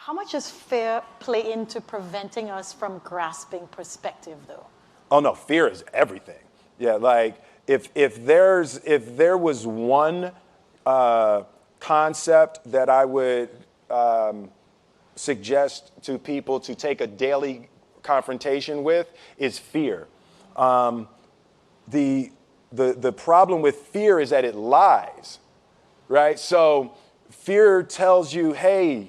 How much does fear play into preventing us from grasping perspective, though? Oh no, fear is everything. Yeah, like if there was one concept that I would suggest to people to take a daily confrontation with, is fear. The problem with fear is that it lies, right? So fear tells you, hey,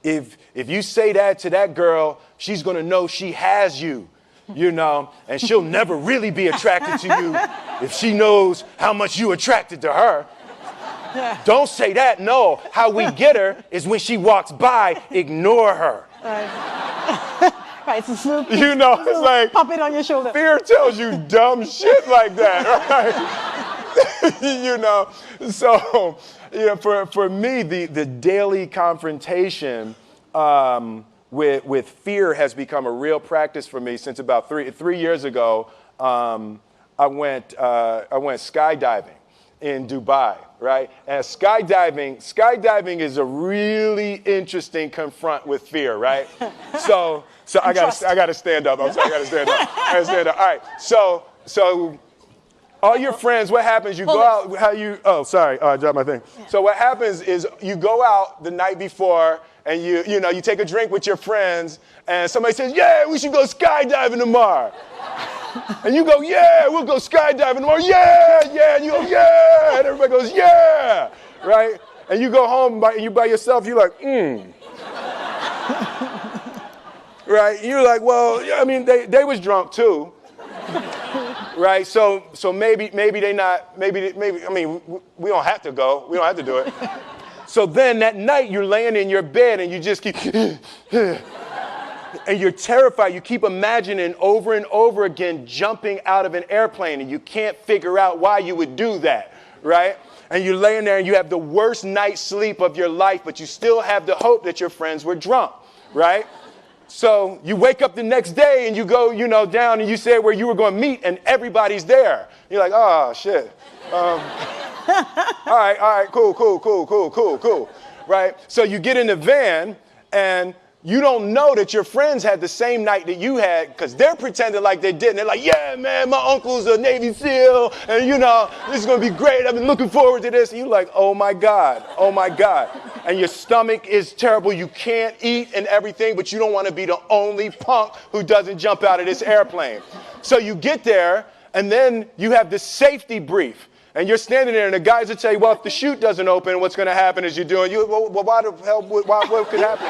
if you say that to that girl, she's gonna know she has you, and she'll never really be attracted to you if she knows how much you attracted to her. Don't say that, no. How we get her is when she walks by, ignore her. Right, so it's like, pop it on your shoulder. Fear tells you dumb shit like that, right? So, for me, the daily confrontation with fear has become a real practice for me since about three years ago. I went skydiving in Dubai, right? And skydiving is a really interesting confront with fear, right? So I gotta stand up. I'm sorry, I gotta stand up. All right. So all your friends, what happens? You go out. Sorry, I dropped my thing. Yeah. So what happens is you go out the night before and you take a drink with your friends, and somebody says, "Yeah, we should go skydiving tomorrow." And you go, "Yeah, we'll go skydiving tomorrow." "Yeah, yeah." And you go, "Yeah." And everybody goes, "Yeah." Right? And you go home and you by yourself, you're like, Right? And you're like, well, I mean, they was drunk too. Right? So maybe they not, maybe, I mean, we don't have to go. We don't have to do it. So then that night you're laying in your bed and you just keep, and you're terrified. You keep imagining over and over again jumping out of an airplane, and you can't figure out why you would do that, right? And you're laying there and you have the worst night's sleep of your life, but you still have the hope that your friends were drunk, right? So you wake up the next day and you go, down and you say where you were going to meet and everybody's there. You're like, oh, shit. All right, cool. Right? So you get in the van and you don't know that your friends had the same night that you had because they're pretending like they didn't. They're like, yeah, man, my uncle's a Navy SEAL and, this is going to be great. I've been looking forward to this. And you're like, oh, my God. And your stomach is terrible. You can't eat and everything, but you don't want to be the only punk who doesn't jump out of this airplane. So you get there, and then you have this safety brief. And you're standing there, and the guys will tell you, well, if the chute doesn't open, what's going to happen is well, why the hell, what could happen?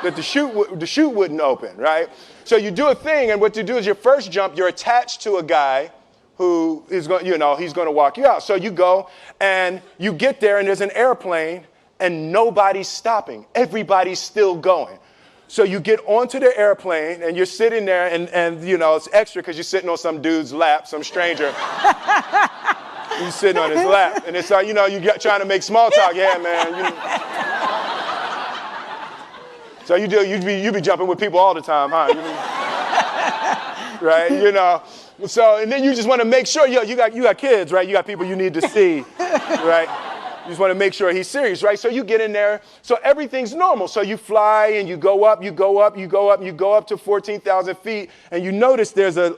That the chute wouldn't open, right? So you do a thing, and what you do is your first jump, you're attached to a guy who is going, he's going to walk you out. So you go, and you get there, and there's an airplane, and nobody's stopping. Everybody's still going. So you get onto the airplane, and you're sitting there, and it's extra because you're sitting on some dude's lap, some stranger. You're sitting on his lap, and it's like, you're trying to make small talk. Yeah, man. So you be jumping with people all the time, huh? Right? So, and then you just want to make sure, you got kids, right? You got people you need to see, right? You just want to make sure he's serious, right? So you get in there. So everything's normal. So you fly and you go up to 14,000 feet, and you notice there's a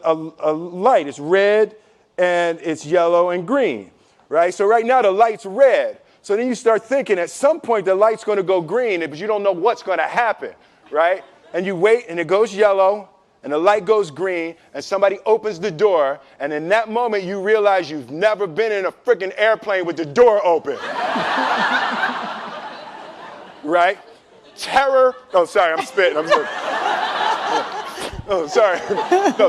light. It's red and it's yellow and green, right? So right now the light's red. So then you start thinking at some point the light's going to go green, but you don't know what's going to happen, right? And you wait and it goes yellow and the light goes green and somebody opens the door, and in that moment you realize you've never been in a freaking airplane with the door open. Right? Terror. Oh, sorry, I'm spitting. Oh, sorry. No,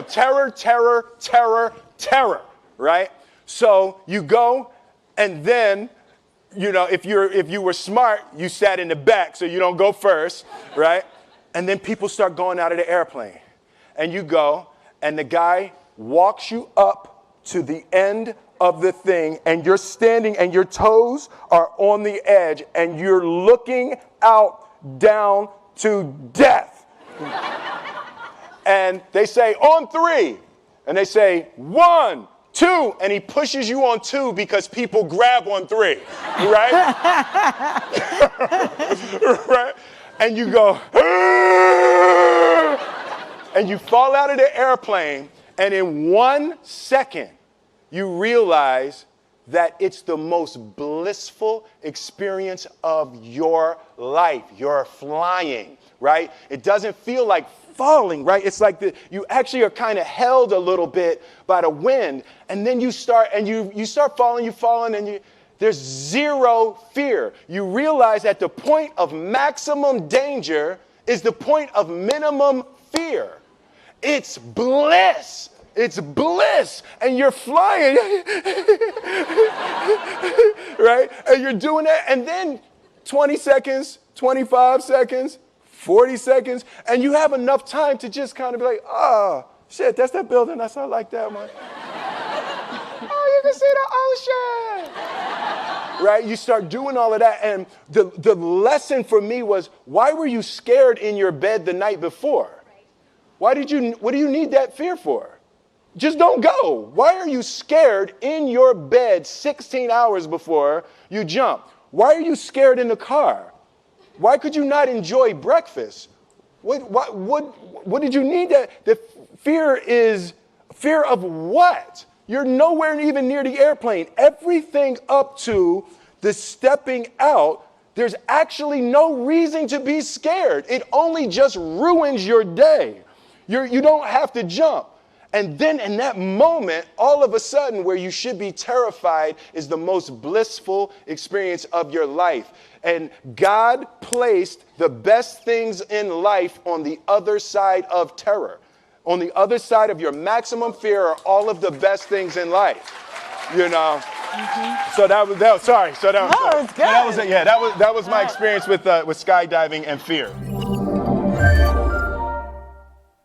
terror, right? So you go, and then, if you were smart, you sat in the back so you don't go first, right? And then people start going out of the airplane. And you go, and the guy walks you up to the end of the thing, and you're standing, and your toes are on the edge, and you're looking out down to death. And they say, on 3. And they say, 1, 2, and he pushes you on 2 because people grab on 3, right? Right? and you go, and you fall out of the airplane, and in 1 second, you realize that it's the most blissful experience of your life. You're flying, right? It doesn't feel like falling, right? It's like you actually are kind of held a little bit by the wind, and then you start falling, and there's zero fear. You realize that the point of maximum danger is the point of minimum fear. It's bliss. It's bliss. And you're flying. Right? And you're doing that. And then 20 seconds, 25 seconds, 40 seconds. And you have enough time to just kind of be like, oh, shit, that's that building. I like that one. Oh, you can see the ocean. Right? You start doing all of that. And the lesson for me was, why were you scared in your bed the night before? What do you need that fear for? Just don't go. Why are you scared in your bed 16 hours before you jump? Why are you scared in the car? Why could you not enjoy breakfast? What did you need that? The fear is fear of what? You're nowhere even near the airplane. Everything up to the stepping out, there's actually no reason to be scared. It only just ruins your day. You don't have to jump. And then in that moment, all of a sudden, where you should be terrified is the most blissful experience of your life. And God placed the best things in life on the other side of terror. On the other side of your maximum fear are all of the best things in life. You know? Mm-hmm. So that was sorry. So that was, no, it's good. That was my experience with skydiving and fear.